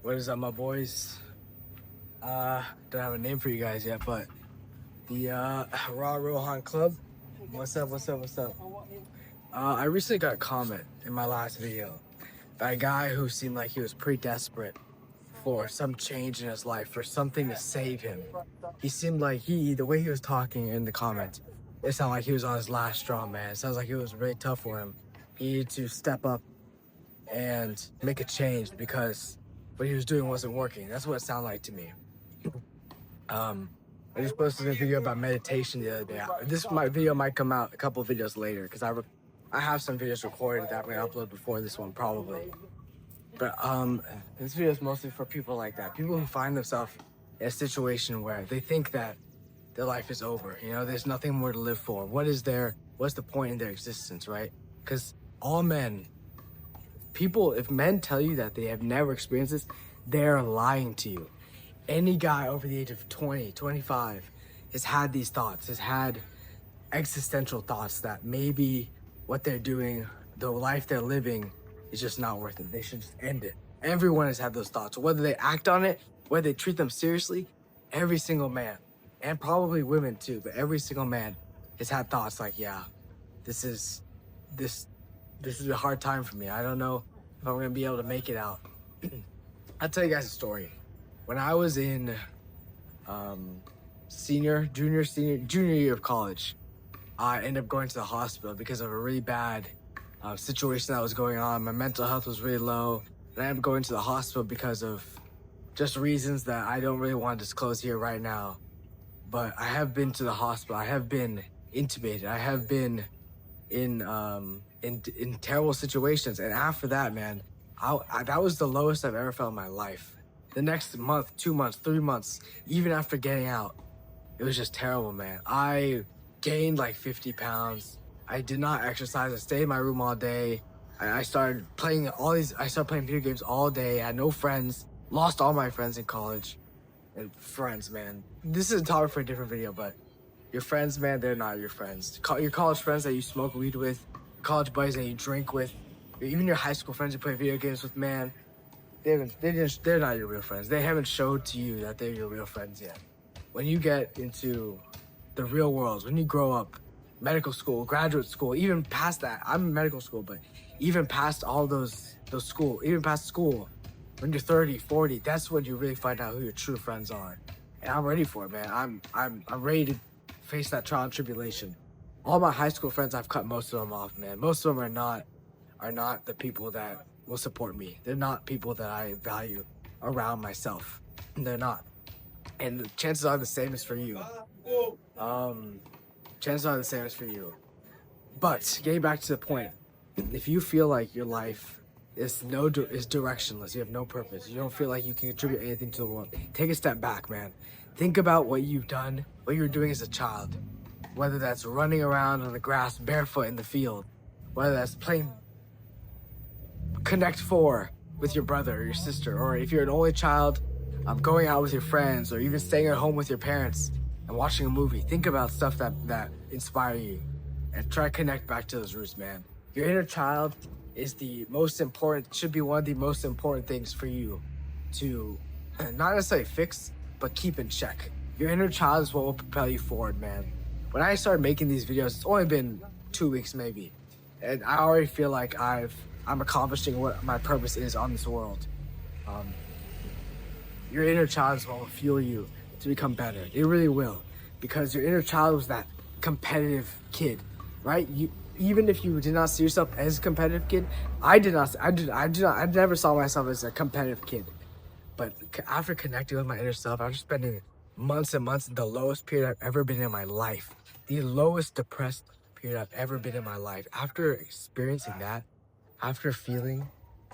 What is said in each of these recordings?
What is up, my boys? Don't have a name for you guys yet, but the Raw Rohan Club. What's up? What's up? What's up? I recently got a comment in my last video by a guy who seemed like he was pretty desperate for some change in his life, for something to save him. He seemed like the way he was talking in the comments, it sounded like he was on his last straw, man. It sounds like it was really tough for him. He needed to step up and make a change because what he was doing wasn't working. That's what it sounded like to me. I just posted a video about meditation the other day. Video might come out a couple of videos later because I have some videos recorded that I'm gonna upload before this one probably. But this video is mostly for people like that, people who find themselves in a situation where they think that their life is over. You know, there's nothing more to live for. What's the point in their existence, right? Because all men, if men tell you that they have never experienced this, they're lying to you. Any guy over the age of 20, 25 has had these thoughts, has had existential thoughts that maybe what they're doing, the life they're living, is just not worth it. They should just end it. Everyone has had those thoughts. Whether they act on it, whether they treat them seriously, every single man, and probably women too, but every single man has had thoughts like, yeah, this is a hard time for me. I don't know if I'm gonna be able to make it out. I'll tell you guys a story. When I was in junior year of college, I ended up going to the hospital because of a really bad situation that was going on. My mental health was really low, and I ended up going to the hospital because of just reasons that I don't really want to disclose here right now. But I have been to the hospital. I have been intubated. I have been in terrible situations, and after that, man, that was the lowest I've ever felt in my life. The next month, 2 months, 3 months, even after getting out, it was just terrible, man. I gained like 50 pounds. I did not exercise. I stayed in my room all day. I started playing video games all day. I had no friends. Lost all my friends in college. And friends, man. This is a topic for a different video, but your friends, man, they're not your friends. Your college friends that you smoke weed with, college buddies that you drink with, even your high school friends you play video games with, man, they're not your real friends. They haven't showed to you that they're your real friends yet. When you get into the real world, when you grow up, medical school, graduate school, even past that, I'm in medical school, but even past all those school, even past school, when you're 30, 40, that's when you really find out who your true friends are. And I'm ready for it, man. I'm ready to face that trial and tribulation. All my high school friends, I've cut most of them off, man. Most of them are not the people that will support me. They're not people that I value around myself. They're not. And the chances are the same as for you. Chances are the same as for you. But getting back to the point, if you feel like your life is directionless, you have no purpose, you don't feel like you can contribute anything to the world, take a step back, man. Think about what you've done, what you were doing as a child. Whether that's running around on the grass barefoot in the field, whether that's playing Connect 4 with your brother or your sister, or if you're an only child, going out with your friends, or even staying at home with your parents and watching a movie. Think about stuff that inspire you and try to connect back to those roots, man. Your inner child is should be one of the most important things for you to not necessarily fix, but keep in check. Your inner child is what will propel you forward, man. When I started making these videos, it's only been 2 weeks maybe, and I already feel like I'm accomplishing what my purpose is on this world. Your inner child is what will fuel you to become better. It really will, because your inner child was that competitive kid, right? Even if you did not see yourself as a competitive kid, I never saw myself as a competitive kid. But after connecting with my inner self, after spending months and months in the lowest period I've ever been in my life, the lowest depressed period I've ever been in my life, after experiencing that, after feeling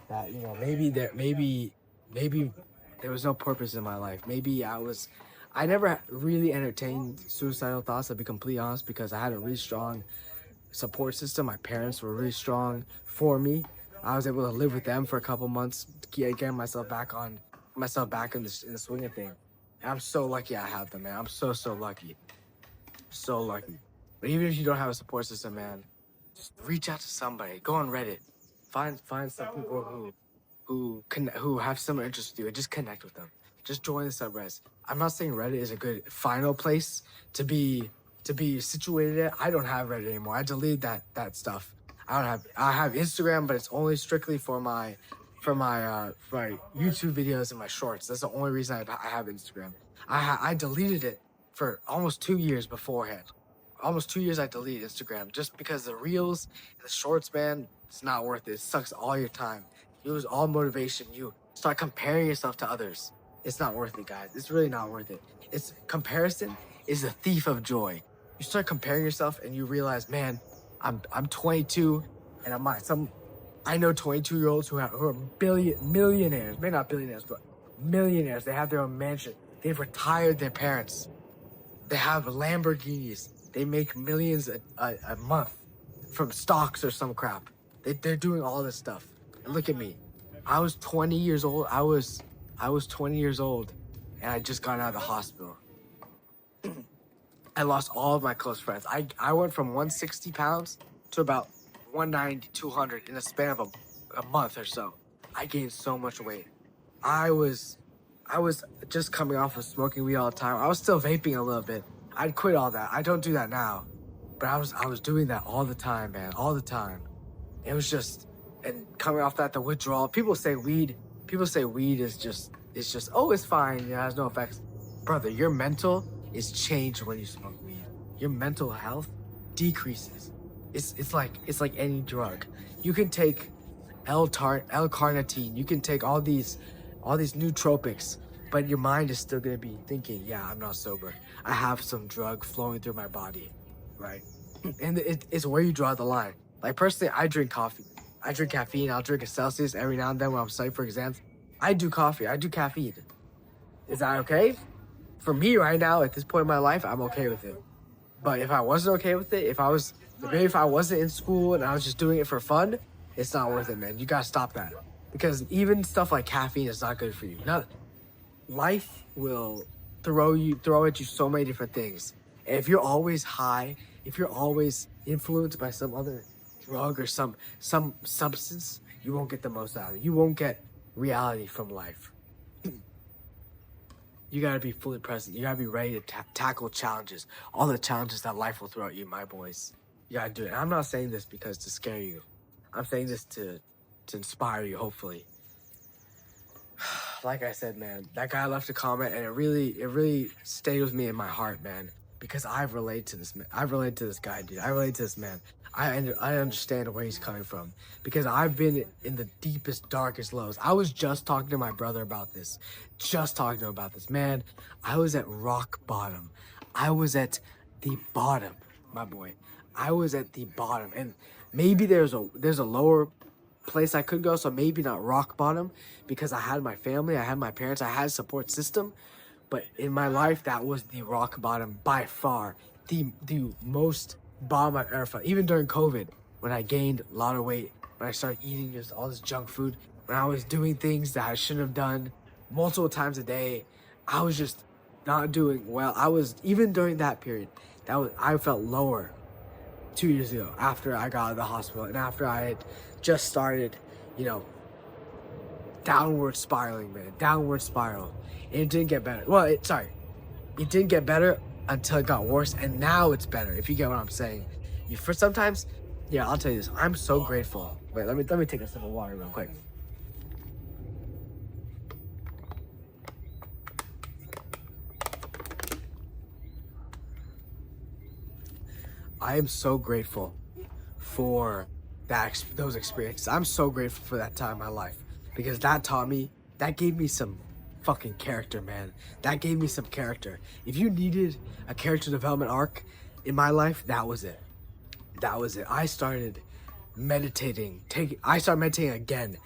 that, you know, maybe there was no purpose in my life. Maybe I never really entertained suicidal thoughts, to be completely honest, because I had a really strong support system. My parents were really strong for me. I was able to live with them for a couple months, getting myself back in the swing of thing. And I'm so lucky I have them, man. I'm so lucky. So lucky. But even if you don't have a support system, man, just reach out to somebody. Go on Reddit. Find some people who have similar interests with you and just connect with them. Just join the subreddits. I'm not saying Reddit is a good final place to be situated at. I don't have Reddit anymore. I deleted that stuff. I have Instagram, but it's only strictly for my my YouTube videos and my shorts. That's the only reason I have Instagram. I deleted it for almost 2 years beforehand. Almost 2 years I deleted Instagram just because the reels and the shorts, man, it's not worth it. It sucks all your time. You lose all motivation. You start comparing yourself to others. It's not worth it, guys. It's really not worth it. Comparison is the thief of joy. You start comparing yourself and you realize, man, I'm 22 and I know 22-year-olds who are millionaires, maybe not billionaires, but millionaires. They have their own mansion. They've retired their parents. They have Lamborghinis. They make millions a month from stocks or some crap. They're doing all this stuff. And look at me. I was 20 years old. I was 20 years old, and I just got out of the hospital. I lost all of my close friends. I went from 160 pounds to about 190, 200 in a span of a month or so. I gained so much weight. I was just coming off of smoking weed all the time. I was still vaping a little bit. I'd quit all that. I don't do that now. But I was doing that all the time, man. All the time. It was just, and coming off that, the withdrawal. People say weed is just, oh, it's fine. Yeah, it has no effects. Brother, your mental is changed when you smoke weed. Your mental health decreases. It's like any drug. You can take L-carnitine. You can take all these nootropics, but your mind is still gonna be thinking, yeah, I'm not sober. I have some drug flowing through my body, right? And it's where you draw the line. Like personally, I drink coffee. I drink caffeine. I'll drink a Celsius every now and then when I'm studying for exams. I do coffee. I do caffeine. Is that okay? For me right now, at this point in my life, I'm okay with it. But if I wasn't okay with it, if I wasn't in school and I was just doing it for fun, it's not worth it, man. You gotta stop that. Because even stuff like caffeine is not good for you. Life will throw at you so many different things. And if you're always high, if you're always influenced by some other drug or some substance, you won't get the most out of it. You won't get reality from life. You gotta be fully present. You gotta be ready to tackle challenges. All the challenges that life will throw at you, my boys. You gotta do it. And I'm not saying this because to scare you. I'm saying this to inspire you, hopefully. Like I said, man, that guy left a comment and it really stayed with me in my heart, man. Because I've related to this man. I've related to this guy, dude. I relate to this man. I understand where he's coming from. Because I've been in the deepest, darkest lows. I was just talking to my brother about this. Man, I was at rock bottom. I was at the bottom, my boy. I was at the bottom. And maybe there's a lower place I could go, so maybe not rock bottom, because I had my family, I had my parents, I had a support system. But in my life, that was the rock bottom by far. The most bottom I've ever felt. Even during COVID, when I gained a lot of weight, when I started eating just all this junk food, when I was doing things that I shouldn't have done multiple times a day, I was just not doing well. Even during that period, I felt lower 2 years ago after I got out of the hospital and after I had just started, downward spiraling, man. Downward spiral. And it didn't get better. Well, it didn't get better until it got worse, and now it's better, if you get what I'm saying. I'll tell you this. I'm so grateful. Wait, let me take a sip of water real quick. I am so grateful for those experiences. I'm so grateful for that time in my life because that gave me some fucking character, man. That gave me some character. If you needed a character development arc in my life, that was it. I started meditating. I started meditating again.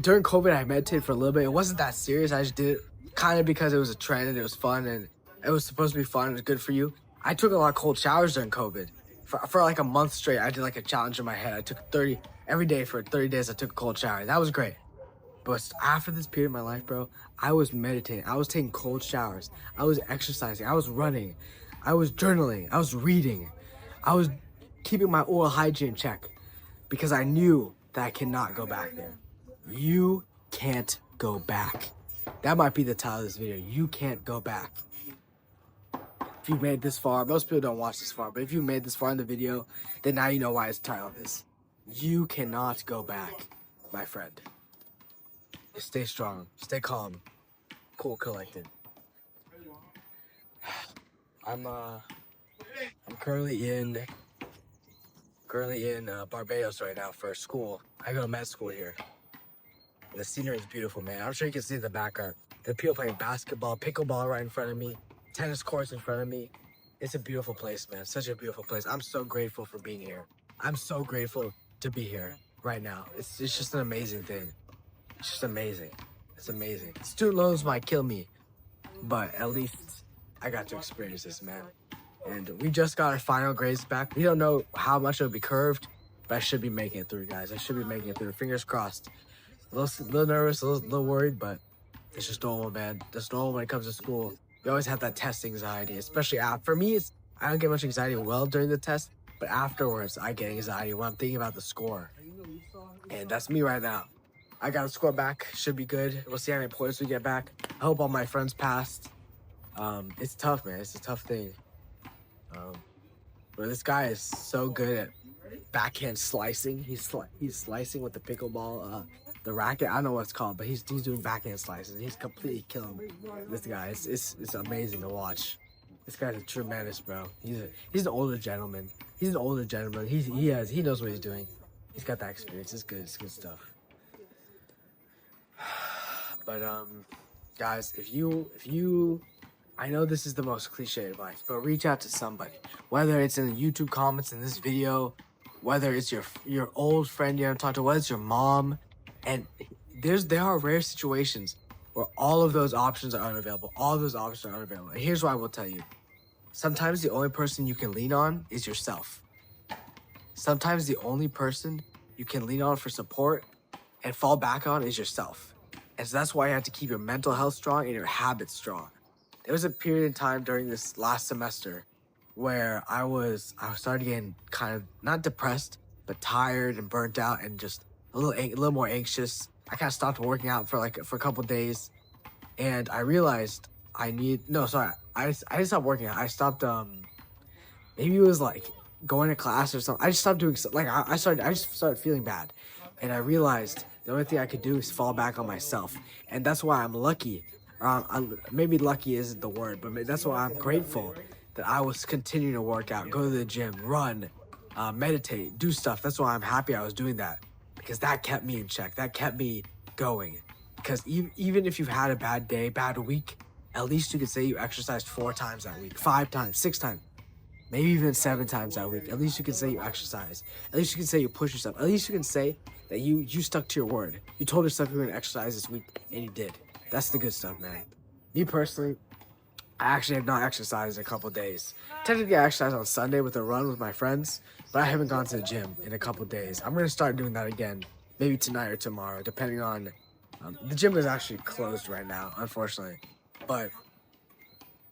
During COVID, I meditated for a little bit. It wasn't that serious. I just did it kind of because it was a trend and it was fun and it was supposed to be fun. It was good for you. I took a lot of cold showers during COVID. For like a month straight, I did like a challenge in my head. I took every day for 30 days. I took a cold shower. That was great. But after this period of my life, bro, I was meditating. I was taking cold showers. I was exercising. I was running. I was journaling. I was reading. I was keeping my oral hygiene in check because I knew that I cannot go back there. You can't go back. That might be the title of this video. You can't go back. If you've made this far, most people don't watch this far, but if you made this far in the video, then now you know why it's titled this. You cannot go back, my friend. Stay strong. Stay calm. Cool, collected. I'm currently in Barbados right now for school. I go to med school here. The scenery is beautiful, man. I'm sure you can see in the background. There are people playing basketball, pickleball right in front of me, tennis courts in front of me. It's a beautiful place, man. Such a beautiful place. I'm so grateful for being here. I'm so grateful to be here right now. It's just an amazing thing. It's just amazing. It's amazing. Student loans might kill me, but at least I got to experience this, man. And we just got our final grades back. We don't know how much it'll be curved, but I should be making it through, guys. I should be making it through. Fingers crossed. A little nervous, a little worried, but it's just normal, man. It's normal when it comes to school. You always have that test anxiety, especially after. For me, I don't get much anxiety during the test, but afterwards, I get anxiety when I'm thinking about the score. And that's me right now. I got a score back. Should be good. We'll see how many points we get back. I hope all my friends passed. It's tough, man. It's a tough thing. But this guy is so good at backhand slicing. He's slicing with the pickleball, the racket. I don't know what it's called, but he's doing backhand slices. He's completely killing this guy. It's amazing to watch. This guy's a tremendous bro. He's an older gentleman. He's an older gentleman. He knows what he's doing. He's got that experience. It's good. It's good stuff. But guys, if you I know this is the most cliche advice, but reach out to somebody. Whether it's in the YouTube comments in this video, whether it's your old friend you haven't talked to, whether it's your mom, and there are rare situations where all of those options are unavailable. All of those options are unavailable. And here's what I will tell you. Sometimes the only person you can lean on is yourself. Sometimes the only person you can lean on for support and fall back on is yourself. And so that's why you have to keep your mental health strong and your habits strong. There was a period in time during this last semester where I started getting kind of not depressed, but tired and burnt out and just a little more anxious. I kind of stopped working out for a couple days, and I realized I didn't stop working out. I stopped maybe it was like going to class or something. I just stopped doing I just started feeling bad, and I realized the only thing I could do is fall back on myself, and that's why I'm lucky. Maybe lucky isn't the word, but that's why I'm grateful that I was continuing to work out, go to the gym, run, meditate, do stuff. That's why I'm happy I was doing that, because that kept me in check. That kept me going. Because even if you've had a bad day, bad week, at least you could say you exercised 4 times that week, 5 times, 6 times, maybe even 7 times that week. At least you can say you exercise. At least you can say you push yourself. At least you can say that you stuck to your word. You told yourself you were gonna exercise this week, and you did. That's the good stuff, man. Me personally, I actually have not exercised in a couple days. Technically, I exercised on Sunday with a run with my friends, but I haven't gone to the gym in a couple days. I'm going to start doing that again, maybe tonight or tomorrow, depending on... the gym is actually closed right now, unfortunately, but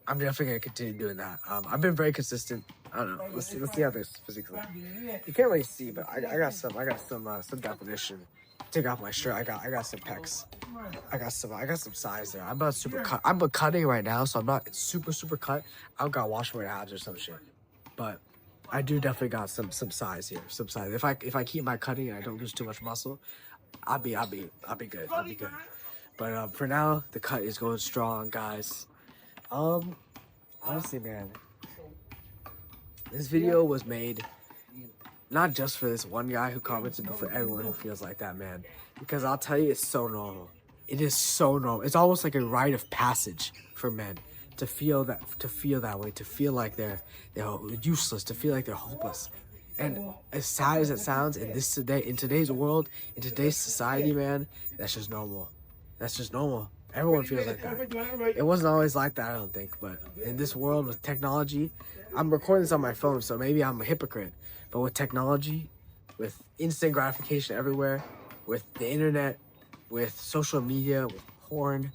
I'm definitely going to continue doing that. I've been very consistent. I don't know. Let's see how this physically. You can't really see, but I got some definition. Take off my shirt. I got some pecs. I got some size there. I'm not super cut. I'm cutting right now, so I'm not super cut. I don't got wash my abs or some shit, but I do definitely got some size here. Some size. If I keep my cutting and I don't lose too much muscle, I'll be good. I'll be good. But for now, the cut is going strong, guys. Honestly, man, this video was made not just for this one guy who commented, but for everyone who feels like that, man. Because I'll tell you, it's so normal. It is so normal. It's almost like a rite of passage for men to feel that way, to feel like they're useless, to feel like they're hopeless. And as sad as it sounds, in today's world, in today's society, man, that's just normal. That's just normal. Everyone feels like that. It wasn't always like that, I don't think. But in this world with technology, I'm recording this on my phone, so maybe I'm a hypocrite. But with technology, with instant gratification everywhere, with the internet, with social media, with porn,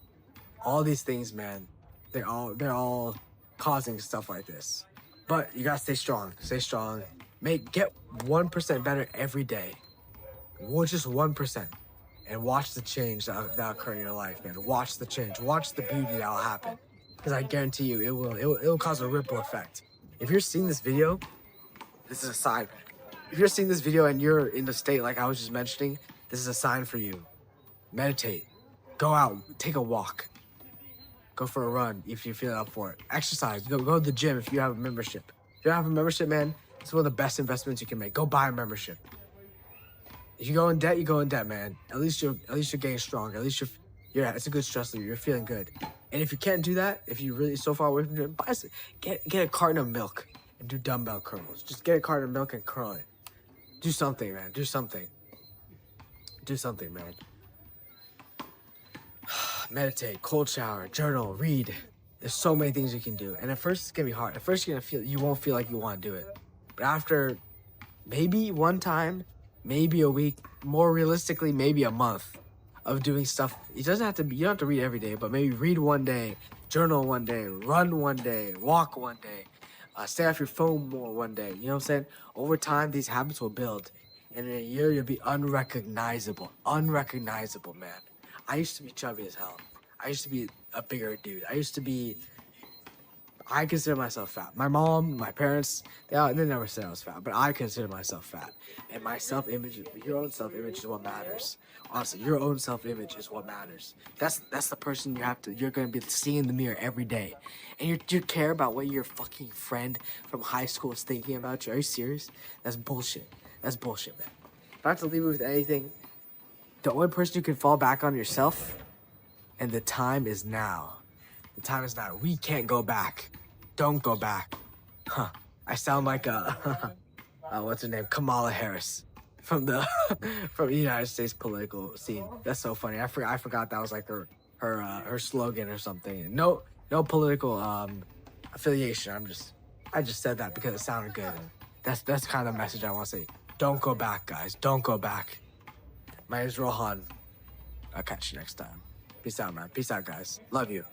all these things, man, they're all causing stuff like this. But you gotta stay strong. Stay strong. Get 1% better every day. Just 1%. and watch the change that'll occur in your life, man. Watch the change. Watch the beauty that'll happen. Because I guarantee you, it will cause a ripple effect. If you're seeing this video, this is a sign. If you're seeing this video and you're in the state like I was just mentioning, this is a sign for you. Meditate. Go out. Take a walk. Go for a run if you're feeling up for it. Exercise. Go to the gym if you have a membership. If you don't have a membership, man, it's one of the best investments you can make. Go buy a membership. If you go in debt, you go in debt, man. At least you're getting stronger. At least it's a good stress reliever. You're feeling good. And if you can't do that, if you're really so far away from it, get a carton of milk and do dumbbell curls. Just get a carton of milk and curl it. Do something, man. Do something. Do something, man. Meditate, cold shower, journal, read. There's so many things you can do. And at first it's gonna be hard. At first you won't feel like you want to do it. But after maybe one time, maybe a week, more realistically, maybe a month of doing stuff. You don't have to read every day, but maybe read one day, journal one day, run one day, walk one day, stay off your phone more one day. You know what I'm saying? Over time, these habits will build. And in a year, you'll be unrecognizable. Unrecognizable, man. I used to be chubby as hell. I used to be a bigger dude. I consider myself fat. My mom, my parents, they never said I was fat, but I consider myself fat. And my self-image, your own self-image is what matters. Honestly, your own self-image is what matters. That's the person you're gonna be seeing in the mirror every day. And you care about what your fucking friend from high school is thinking about you. Are you serious? That's bullshit. That's bullshit, man. If I have to leave you with anything, the only person you can fall back on yourself, and the time is now. The time is now. We can't go back. Don't go back. Huh. I sound like what's her name? Kamala Harris from the United States political scene. That's so funny. I forgot that was like her slogan or something. No political affiliation. I just said that because it sounded good. That's kind of the message I want to say. Don't go back, guys. Don't go back. My name is Rohan. I'll catch you next time. Peace out, man. Peace out, guys. Love you.